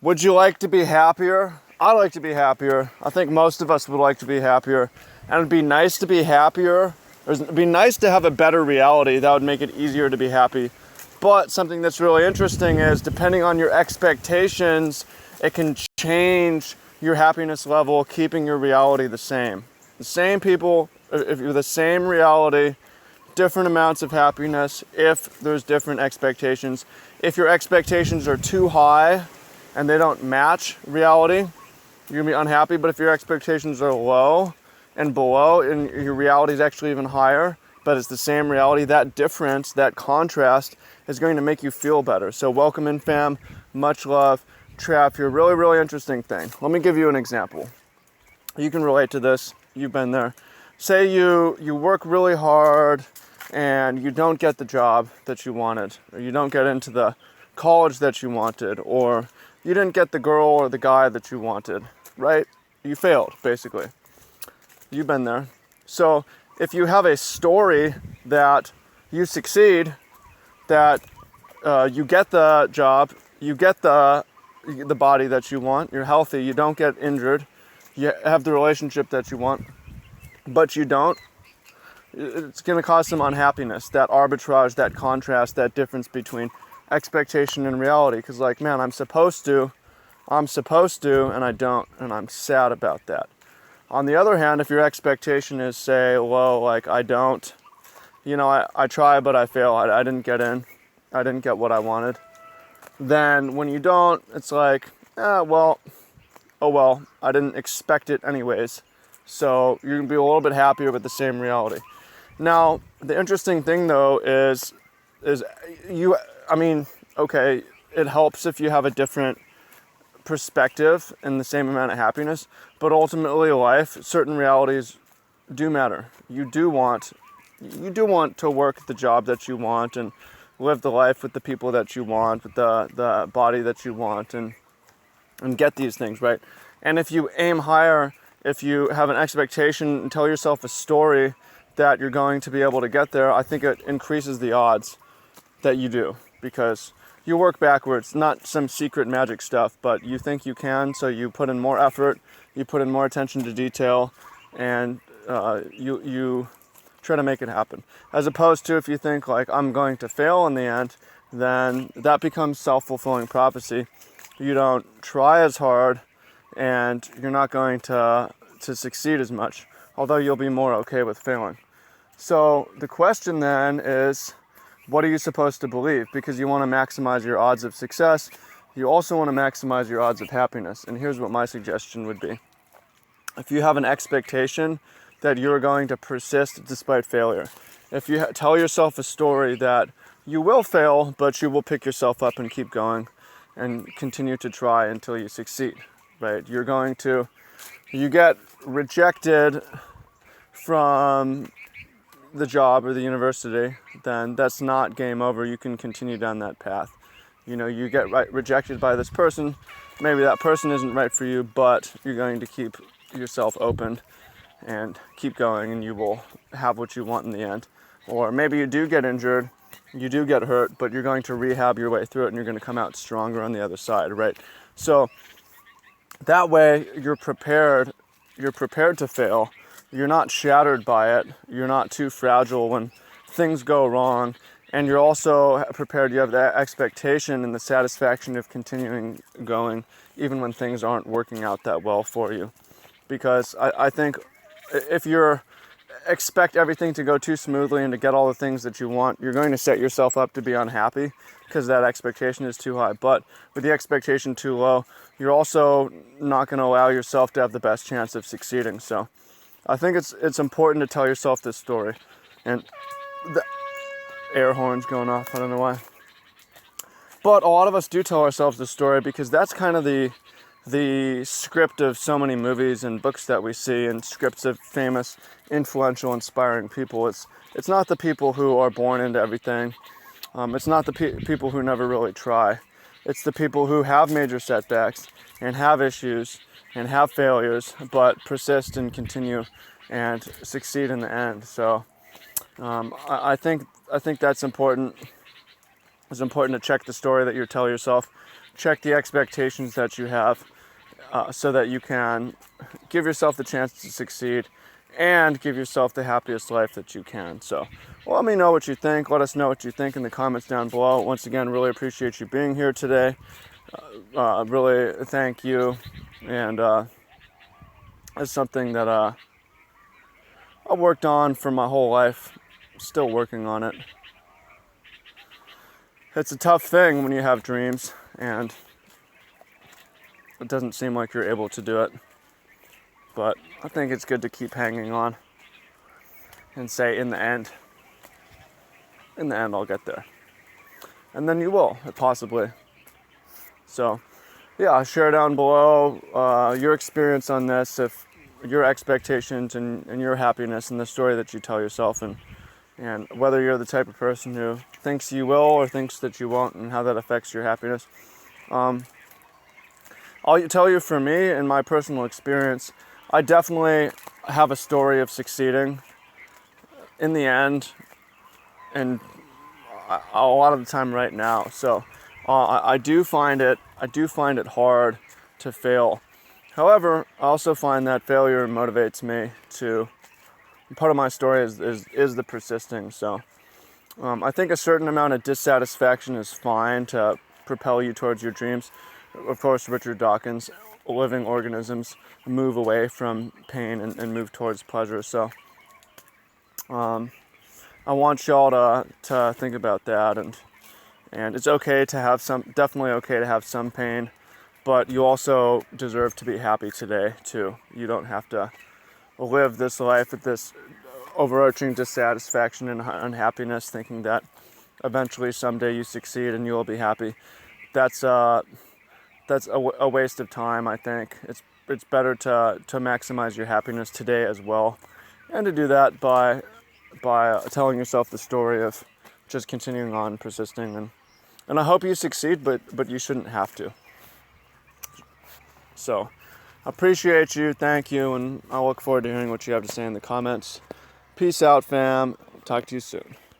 Would you like to be happier? I like to be happier. I think most of us would like to be happier. And it'd be nice to be happier. It'd be nice to have a better reality. That would make it easier to be happy. But something that's really interesting is depending on your expectations, it can change your happiness level, keeping your reality the same. The same people, if you're the same reality, different amounts of happiness if there's different expectations. If your expectations are too high and they don't match reality, you're gonna be unhappy. But if your expectations are low and below and your reality is actually even higher, but it's the same reality, that difference, that contrast is going to make you feel better. So welcome in, fam. Much love. Trap here. Really, really interesting thing. Let me give you an example. You can relate to this. You've been there. Say you work really hard and you don't get the job that you wanted, or you don't get into the college that you wanted, or you didn't get the girl or the guy that you wanted, right? You failed, basically. You've been there. So if you have a story that you succeed, that you get the job, you get the body that you want, you're healthy, you don't get injured, you have the relationship that you want, but you don't, it's going to cause some unhappiness, that arbitrage, that contrast, that difference between expectation and reality. Because like, man, I'm supposed to, and I don't, and I'm sad about that. On the other hand, if your expectation is, say, low, like I don't, I try but I fail, I didn't get in, I didn't get what I wanted, then when you don't, it's like, oh well, I didn't expect it anyways. So you're going to be a little bit happier with the same reality. Now, the interesting thing though is okay, it helps if you have a different perspective and the same amount of happiness, but ultimately life, certain realities do matter. You do want to work the job that you want and live the life with the people that you want, with the body that you want, and get these things, right? And if you aim higher, if you have an expectation and tell yourself a story that you're going to be able to get there, I think it increases the odds that you do, because you work backwards, not some secret magic stuff, but you think you can, so you put in more effort, you put in more attention to detail, and you try to make it happen. As opposed to if you think like, I'm going to fail in the end, then that becomes self-fulfilling prophecy. You don't try as hard and you're not going to succeed as much, although you'll be more okay with failing. So the question then is, what are you supposed to believe? Because you want to maximize your odds of success, you also want to maximize your odds of happiness. And here's what my suggestion would be. If you have an expectation that you're going to persist despite failure, if you tell yourself a story that you will fail, but you will pick yourself up and keep going and continue to try until you succeed, right? You get rejected from the job or the university, then that's not game over. You can continue down that path. You get rejected by this person. Maybe that person isn't right for you, but you're going to keep yourself open and keep going, and you will have what you want in the end. Or maybe you do get injured, you do get hurt, but you're going to rehab your way through it, and you're going to come out stronger on the other side, right? So that way you're prepared to fail. You're not shattered by it. You're not too fragile when things go wrong. And you're also prepared. You have that expectation and the satisfaction of continuing going even when things aren't working out that well for you. Because I think if you expect everything to go too smoothly and to get all the things that you want, you're going to set yourself up to be unhappy because that expectation is too high. But with the expectation too low, you're also not going to allow yourself to have the best chance of succeeding. So I think it's important to tell yourself this story. And the air horn's going off, I don't know why. But a lot of us do tell ourselves this story because that's kind of the script of so many movies and books that we see, and scripts of famous, influential, inspiring people. It's not the people who are born into everything. It's not the people who never really try. It's the people who have major setbacks and have issues and have failures, but persist and continue and succeed in the end. So I think that's important. It's important to check the story that you tell yourself. check the expectations that you have so that you can give yourself the chance to succeed and give yourself the happiest life that you can. So let me know what you think. Let us know what you think in the comments down below. Once again, really appreciate you being here today. Really thank you. And it's something that I worked on for my whole life. Still working on it. It's a tough thing when you have dreams and it doesn't seem like you're able to do it. But I think it's good to keep hanging on and say, in the end, I'll get there. And then you will, possibly. So, yeah, share down below your experience on this, if your expectations and your happiness and the story that you tell yourself, and whether you're the type of person who thinks you will or thinks that you won't, and how that affects your happiness. I'll tell you, for me, in my personal experience, I definitely have a story of succeeding in the end, and a lot of the time right now. So I do find it hard to fail. However, I also find that failure motivates me to. Part of my story is the persisting. So I think a certain amount of dissatisfaction is fine to propel you towards your dreams. Of course, Richard Dawkins, living organisms move away from pain and move towards pleasure. So I want y'all to think about that, and it's okay to have definitely okay to have some pain, but you also deserve to be happy today too. You don't have to live this life with this overarching dissatisfaction and unhappiness, thinking that eventually someday you succeed and you'll be happy. That's a waste of time. I think it's better to maximize your happiness today as well, and to do that by telling yourself the story of just continuing on, persisting, and I hope you succeed, but you shouldn't have to. So, I appreciate you, thank you, and I look forward to hearing what you have to say in the comments. Peace out, fam. Talk to you soon.